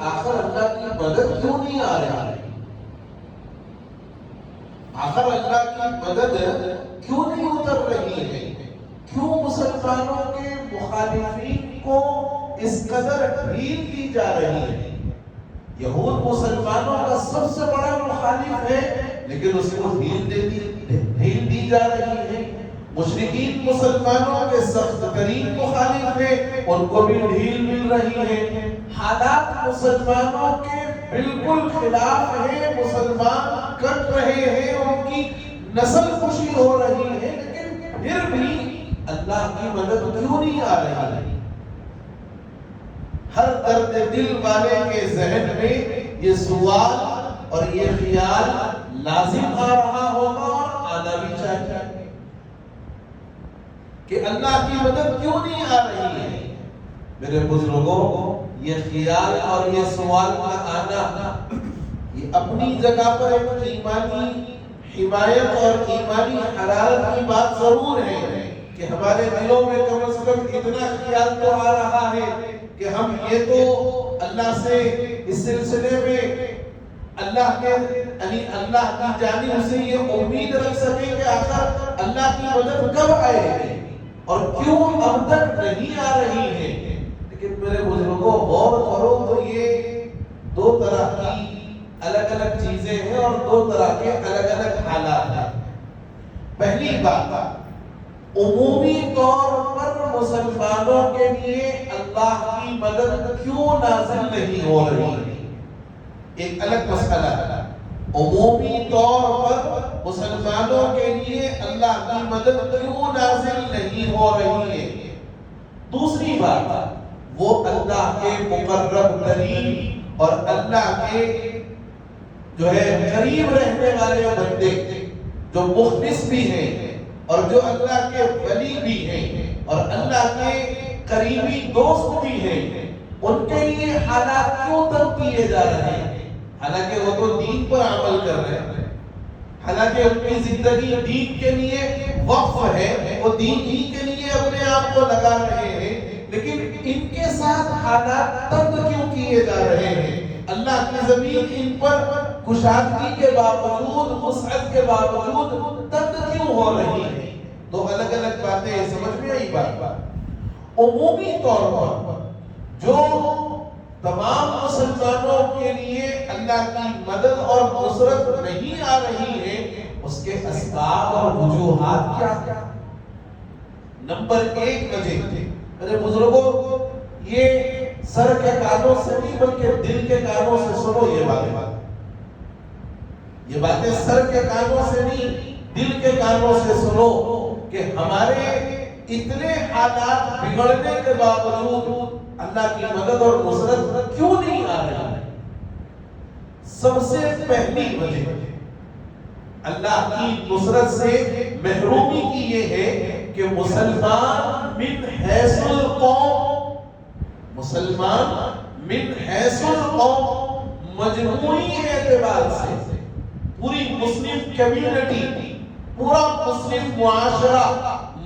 آخر اللہ کی مدد کیوں نہیں آ رہی؟ آخر اللہ کی مدد کیوں نہیں اتر رہی ہے؟ کیوں مسلمانوں کے مخالفین کو اس قدر ڈھیل دی جا رہی ہے؟ یہود مسلمانوں کا سب سے بڑا مخالف ہے، لیکن اس کو ڈھیل دی جا رہی ہے۔ مشرکین مسلمانوں کے سخت ترین مخالف ہیں، ان کو بھی ڈھیل مل رہی ہے۔ حالات مسلمانوں کے بالکل خلاف ہیں، مسلمان کٹ رہے ہیں، ان کی نسل خوشی ہو رہی ہے، لیکن پھر بھی اللہ کی مدد کیوں نہیں آ رہی ہے؟ ہر درد دل والے کے ذہن میں یہ سوال اور یہ خیال لازم آ رہا ہوگا اور آنا بھی چاہیے کہ اللہ کی مدد کیوں نہیں آ رہی ہے۔ میرے بزرگوں، یہ خیال اور یہ سوال کا آنا یہ اپنی جگہ پر ایک ایمانی حمایت اور ایمانی حرارت کی بات ضرور ہے کہ ہمارے دلوں میں کم از کم اتنا خیال تو آ رہا ہے کہ ہم یہ تو اللہ سے اس سلسلے میں اللہ کی جانب سے یہ امید رکھ سکیں کہ آخر اللہ کی مدد کب آئے گی اور کیوں اب تک نہیں آ رہی ہے۔ لیکن میرے بزرگوں، غور کرو تو یہ دو طرح کی الگ الگ چیزیں ہیں اور دو طرح کے الگ الگ حالات ہیں۔ پہلی بات، عمومی طور پر مسلمانوں کے لیے اللہ کی مدد کیوں نازل نہیں ہو رہی؟ ایک الگ مسئلہ ہے۔ عمومی طور پر مسلمانوں کے لیے اللہ کی مدد کیوں نازل نہیں ہو رہی ہے؟ دوسری بات، وہ اللہ کے مقرب ترین اور اللہ کے جو ہے قریب رہنے والے بندے جو مخلص بھی ہیں اور جو اللہ کے ولی بھی ہیں اور اللہ کے قریبی دوست بھی ہیں، ان کے لیے حالات کیوں تنگ کیے جا رہے ہیں؟ حالانکہ وہ تو دین پر عمل کر رہے ہیں، حالانکہ ان کی زندگی دین کے لیے وقف ہے، وہ دین ہی کے لیے اپنے آپ کو لگا رہے ہیں، لیکن ان کے ساتھ حالات تنگ کیوں کیے جا رہے ہیں؟ اللہ کی زمین ان پر کشادگی کے باوجود، وسعت کے باوجود تنگ کیوں ہو رہی ہے؟ دو الگ الگ باتیں سمجھ میں آئی بات۔ عمومی طور پر جو تمام مسلمانوں کے لیے اللہ کی مدد اور نصرت نہیں آ رہی ہے، اس کے اسباب اور وجوہات کیا؟ نمبر ایک وجہ، میرے بزرگوں، یہ سر کے کانوں سے نہیں بلکہ دل کے کانوں سے سنو یہ باتیں سر کے کانوں سے نہیں دل کے کانوں سے سنو کہ ہمارے اتنے حالات بگڑنے کے باوجود اللہ کی مدد اور نصرت کیوں نہیں آ رہی ہے؟ سب سے پہلی وجہ اللہ کی نصرت سے محرومی کی یہ ہے کہ مسلمان من حیث القوم مجموعی اعتبار سے پوری مسلم کمیونٹی، پورا مسلم معاشرہ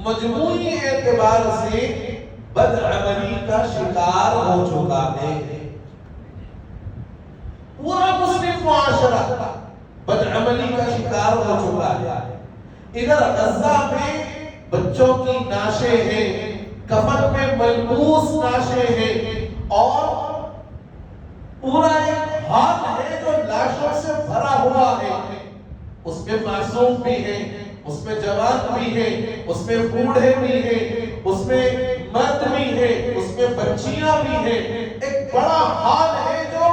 مجموعی اعتبار سے بدعملی کا شکار ہو چکا ہے۔ پورا مسلم معاشرہ بدعملی کا شکار ہو چکا ہے۔ ادھر غزہ میں بچوں کی نعشیں ہیں، کفن میں ملبوس نعشیں ہیں، اور پورا ایک ہال ہے جو لاشوں سے بھرا ہوا ہے۔ اس میں معصوم بھی ہیں، اس میں جوان بھی ہیں، اس میں بوڑھے بھی ہیں، اس میں مرد بھی ہیں، اس میں بچیاں بھی ہیں۔ ایک بڑا ہال ہے جو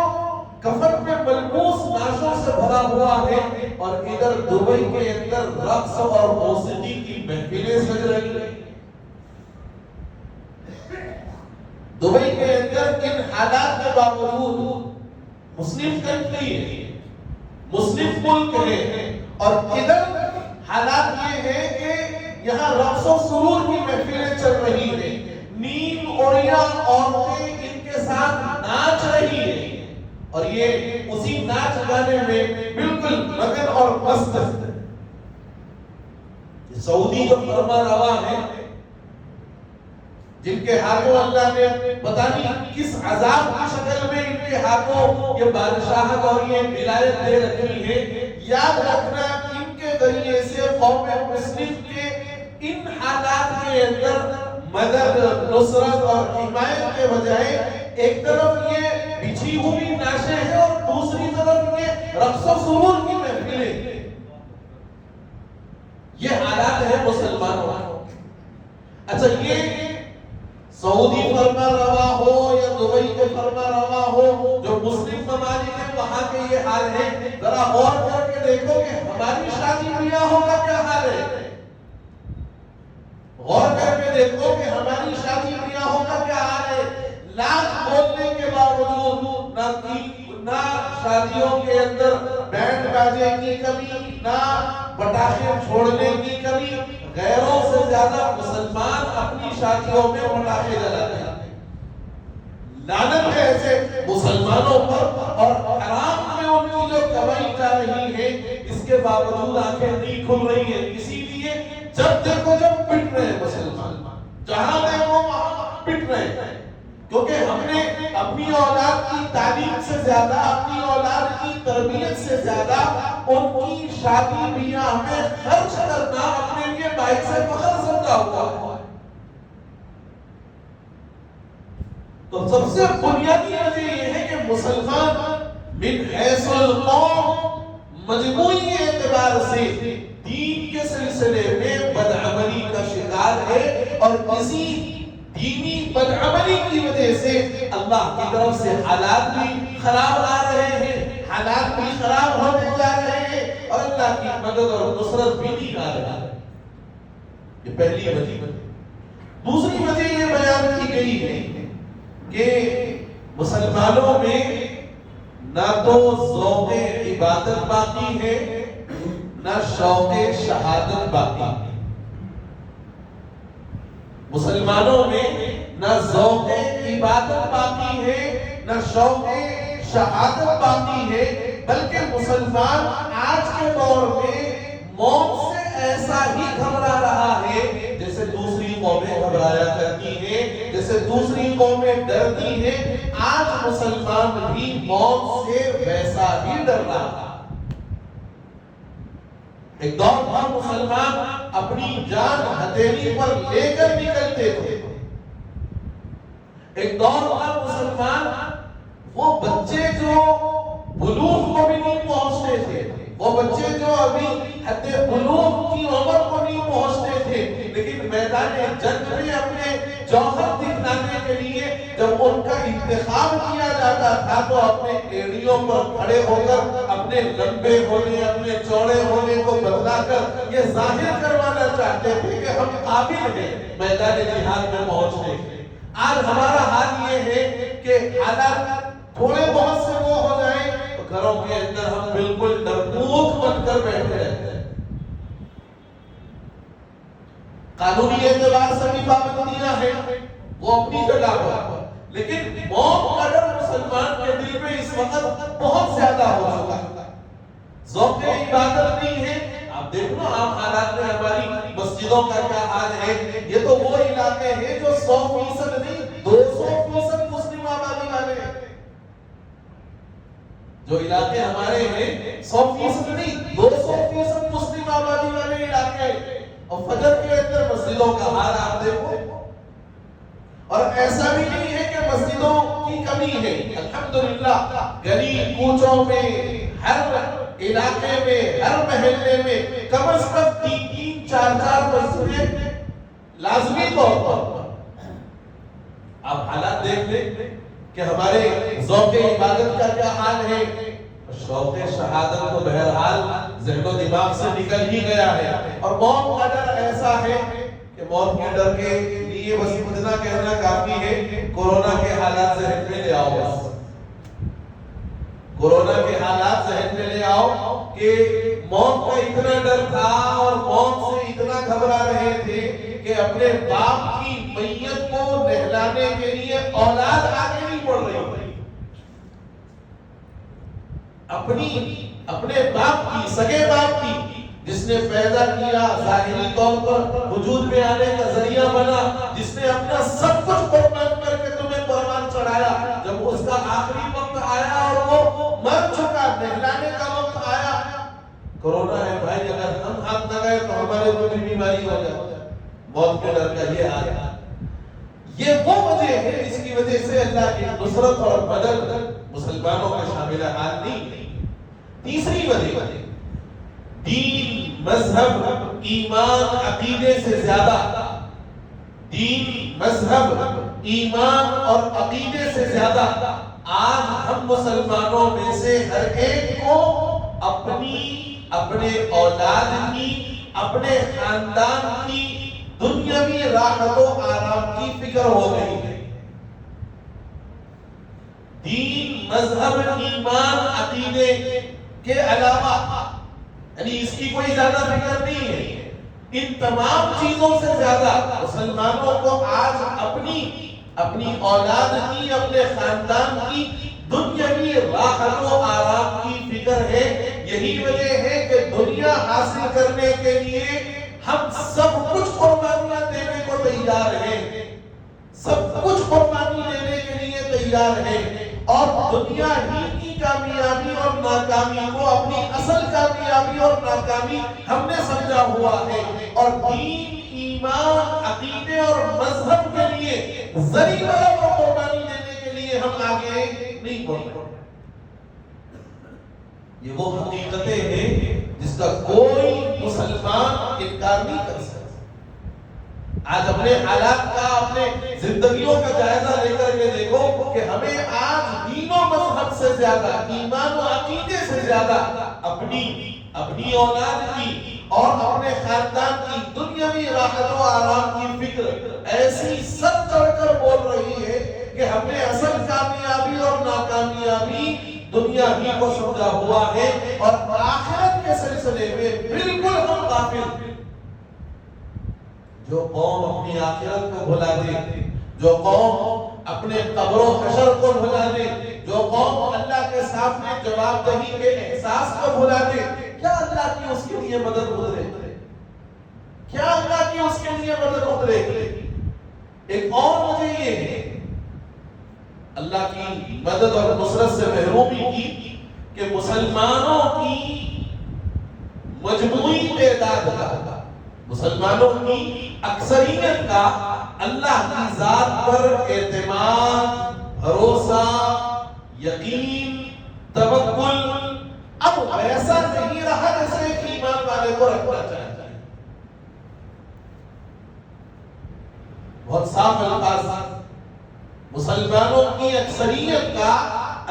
کفن میں ملبوس لاشوں سے بھرا ہوا ہے، اور ادھر دبئی کے اندر رقص اور موسیقی کی محفلیں سج رہی ہیں۔ دبئی کے اندر ان حالات کے باوجود مسلم کنٹری ہے، مسلم ملک ہے، اور ادھر حالات یہ ہے کہ یہاں رقص و سرور کی محفلیں چل رہی ہیں، نیم اوڑیاں عورتیں ان کے ساتھ ناچ رہی ہیں، اور یہ اسی ناچ گانے میں بالکل مگن اور مست۔ سعودی جو فرما روا ہے، جن کے ہاتھوں اللہ نے پتہ نہیں کس عذاب کی شکل میں ان کے ہاتھوں یہ بادشاہت اور یہ ولایت دے رکھی ہے، یاد رکھنا ان کے ذریعے سے قوم مسلم کے ان حالات کے اندر مدد، نصرت اور حمایت کے بجائے ایک طرف یہ بچھی ہوئی نعشیں ہیں اور دوسری طرف یہ رقص و سرور کی محفلیں۔ یہ حالات ہے مسلمانوں۔ اچھا، یہ سعودی فرما روا ہو یا دبئی کے فرما روا ہو، جو مسلم ممالک ہیں وہاں کے یہ حال ہے، ذرا غور کر کے دیکھو کہ ہماری شادی بیاہوں کا کیا حال ہے۔ غور کر کے دیکھو کہ ہماری شادی بیاہوں کا کیا حال ہے۔ لاکھ بولنے کے باوجود نہ شادیوں کے اندر بینڈ باجے کی کمی، نہ پٹاخے چھوڑنے کی کمی، غیروں سے زیادہ مسلمان اپنی شادیوں میں پٹاخے جلاتے ہیں۔ لعنت ہے ایسے مسلمانوں پر، اور حرام میں ان کی جو کمائی جا رہی ہے اس کے باوجود آنکھیں نہیں کھل رہی ہیں۔ اسی لیے جب دیکھو جب پٹ رہے ہیں مسلمان، جہاں دیکھو وہاں پٹ رہے ہیں، کیونکہ ہم نے اپنی اولاد کی تعلیم سے زیادہ، اپنی اولاد کی تربیت سے زیادہ ان کی شادی بیاہ میں خرچ کرنا اپنے لیے باعث فخر سمجھا ہوا ہے۔ تو سب سے بنیادی وجہ یہ ہے کہ مسلمان من حیث القوم مجموعی اعتبار سے دین کے سلسلے میں بدعملی کا شکار ہے، اور اسی دینی بدعملی کی وجہ سے اللہ کی طرف سے حالات بھی خراب آ رہے ہیں، حالات بھی خراب ہونے جا رہے ہیں، اور اللہ کی مدد اور نصرت بھی نہیں آ رہی ہے۔ یہ پہلی وجہ۔ دوسری وجہ یہ بیان کی گئی ہے کہ مسلمانوں میں نہ تو ذوق عبادت باقی ہے، نہ شوق شہادت باقی ہے۔ مسلمانوں میں نہ ذوق عبادت باقی ہے، نہ شوق شہادت باقی ہے، بلکہ مسلمان آج کے دور میں موت سے ایسا ہی گھبرا رہا ہے جیسے دوسری قومیں گھبرایا کرتی ہیں، جیسے دوسری قومیں ڈرتی ہیں، آج مسلمان بھی موت سے ویسا ہی ڈر رہا ہے۔ ایک دور تھا مسلمان اپنی جان ہتھیلی پر لے کر نکلتے تھے۔ ایک دور تھا مسلمان وہ بچے جو بلوغ کو بھی نہیں پہنچتے تھے، وہ بچے جو ابھی حد بلوغ کی عمر کو نہیں پہنچتے تھے، لیکن میدان جنگ میں اپنے جوہر دکھانے کے لیے جب ان کا انتخاب کیا جاتا تھا تو اپنے ایڑیوں پر کھڑے ہو کر اپنے لمبے ہونے، اپنے چوڑے ہونے کو بدلا کر یہ ظاہر کروانا چاہتے تھے کہ ہم قابل ہیں میدان جہاد میں پہنچنے کے۔ آج ہمارا حال یہ ہے کہ حالات تھوڑے بہت سے وہ ہو جائیں تو گھروں کے اندر ہم بالکل ڈرپوک بن کر بیٹھے رہتے ہیں۔ قانونی اعتبار سے بھی پابندیاں ہیں وہ اپنی جگہ پر، لیکن موت کا ڈر مسلمان کے دل میں اس وقت بہت زیادہ ہو چکا ہے۔ ذوق عبادت نہیں ہے۔ آپ دیکھو عام حالات میں ہماری مسجدوں کا کیا حال ہے۔ یہ تو وہ علاقے ہیں جو 100% نہیں 200% مسلم آبادی والے ہیں۔ جو علاقے ہمارے ہیں 100% نہیں 200% مسلم آبادی والے علاقے، اور فجر کے اندر مسجدوں کا حال آپ دیکھو۔ اور ایسا بھی نہیں ہے کہ مسجدوں کی کمی ہے، الحمدللہ گلی کوچوں میں، ہر علاقے میں، ہر محلے میں کم از کم 3-4 مسجدیں لازمی طور پر۔ آپ حالات دیکھ لیں کہ ہمارے ذوق عبادت کا کیا حال ہے۔ شوق شہادت تو بہرحال ذہن و دماغ سے نکل ہی گیا ہے، اور موت کا ڈر ایسا ہے کہ موت کے ڈر کے لیے بس اتنا کہنا کافی ہے، کورونا کے حالات ذہن میں لے آؤ۔ بس کورونا کے حالات ذہن میں لے آؤ کہ موت کا اتنا ڈر تھا اور موت سے اتنا گھبرا رہے تھے کہ اپنے باپ کی میت کو نہلانے کے لیے اولاد آگے نہیں بڑھ رہی تھی۔ اپنے باپ کی، سگے باپ کی جس نے پیدا کیا، ظاہری طور پر وجود میں آنے کا ذریعہ بنا، جس نے اپنا سب کچھ قربان کر کے تمہیں قربان چڑھایا، جب اس کا آخری وقت آیا اور وہ مر چکا، نہلانے کا وقت آیا، کورونا ہے بھائی، اگر ہم ہاتھ نہ گئے تو ہمارے کو بھی بیماری ہو جائے، موت کے ڈر کا یہ حال ہے۔ یہ وہ وجہ ہے جس کی وجہ سے اللہ کی نصرت اور مدد مسلمانوں کا شامل حال نہیں۔ تیسری وجہ، دین، مذہب، ایمان، عقیدے سے زیادہ، دین، مذہب، ایمان اور عقیدے سے زیادہ آج ہم مسلمانوں میں سے ہر ایک کو اپنے اولاد کی، اپنے خاندان کی دنیاوی راحت و آرام کی فکر ہو گئی ہے۔ دین، مذہب، ایمان، عقیدے کے علاوہ یعنی اس کی کوئی زیادہ فکر نہیں ہے۔ ان تمام چیزوں سے زیادہ مسلمانوں کو آج اپنی اولاد کی، اپنے خاندان کی دنیاوی راحت و آرام کی فکر ہے۔ یہی وجہ ہے کہ دنیا حاصل کرنے کے لیے ہم سب کچھ قربانیاں دینے کو تیار ہیں، سب کچھ قربانی دینے کے لیے تیار ہیں، اور دنیا ہی کی کامیابی اور ناکامی کو اپنی اصل کامیابی اور ناکامی ہم نے سمجھا ہوا ہے، اور دین، ایمان، عقیدے اور مذہب کے لیے ذریعہ برابر قربانی دینے کے لیے ہم آگے نہیں بڑھ رہے۔ یہ وہ حقیقتیں ہیں جس کا کوئی مسلمان انکار نہیں کر سکتا۔ آج اپنے حالات کا، اپنے زندگیوں کا جائزہ لے کر کے دیکھو کہ ہمیں آج دین و مذہب سے زیادہ، ایمان و عقیدے سے زیادہ اپنی اولاد کی اور اپنے خاندان کی دنیاوی راحت و آرام کی فکر ایسی سر چڑھ کر بول رہی ہے کہ ہم نے اصل کامیابی اور ناکامیابی دنیا ہی کو سمجھا ہوا ہے، اور آخرت کے سلسلے میں بالکل ہم غافل۔ جو قوم اپنی آخرت کو بھلا دے، جو قوم اپنے قبر و حشر کو بھلا دے، جو قوم اللہ کے سامنے جواب دہی کے احساس کو بھلا دے، کیا اللہ کی اس کے لیے مدد اترے؟ کیا اللہ کی اس کے لیے مدد اترے؟ ایک اور وجہ یہ ہے اللہ کی مدد اور نصرت سے محرومی کی کہ مسلمانوں کی مجموعی تعداد کا، مسلمانوں کی اکثریت کا اللہ کی ذات پر اعتماد، بھروسہ، یقین، توکل اب ویسا نہیں رہا جیسے ایک ایمان والے کو رکھنا چاہتا ہے۔ بہت صاف الفاظ، مسلمانوں کی اکثریت کا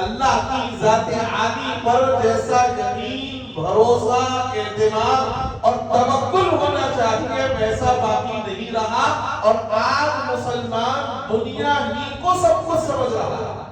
اللہ کی ذات عالی پر جیسا یقین، بھروسہ، اعتماد اور توکل ہونا چاہیے ویسا باقی نہیں رہا، اور آج مسلمان دنیا ہی کو سب کچھ سمجھ رہا ہے۔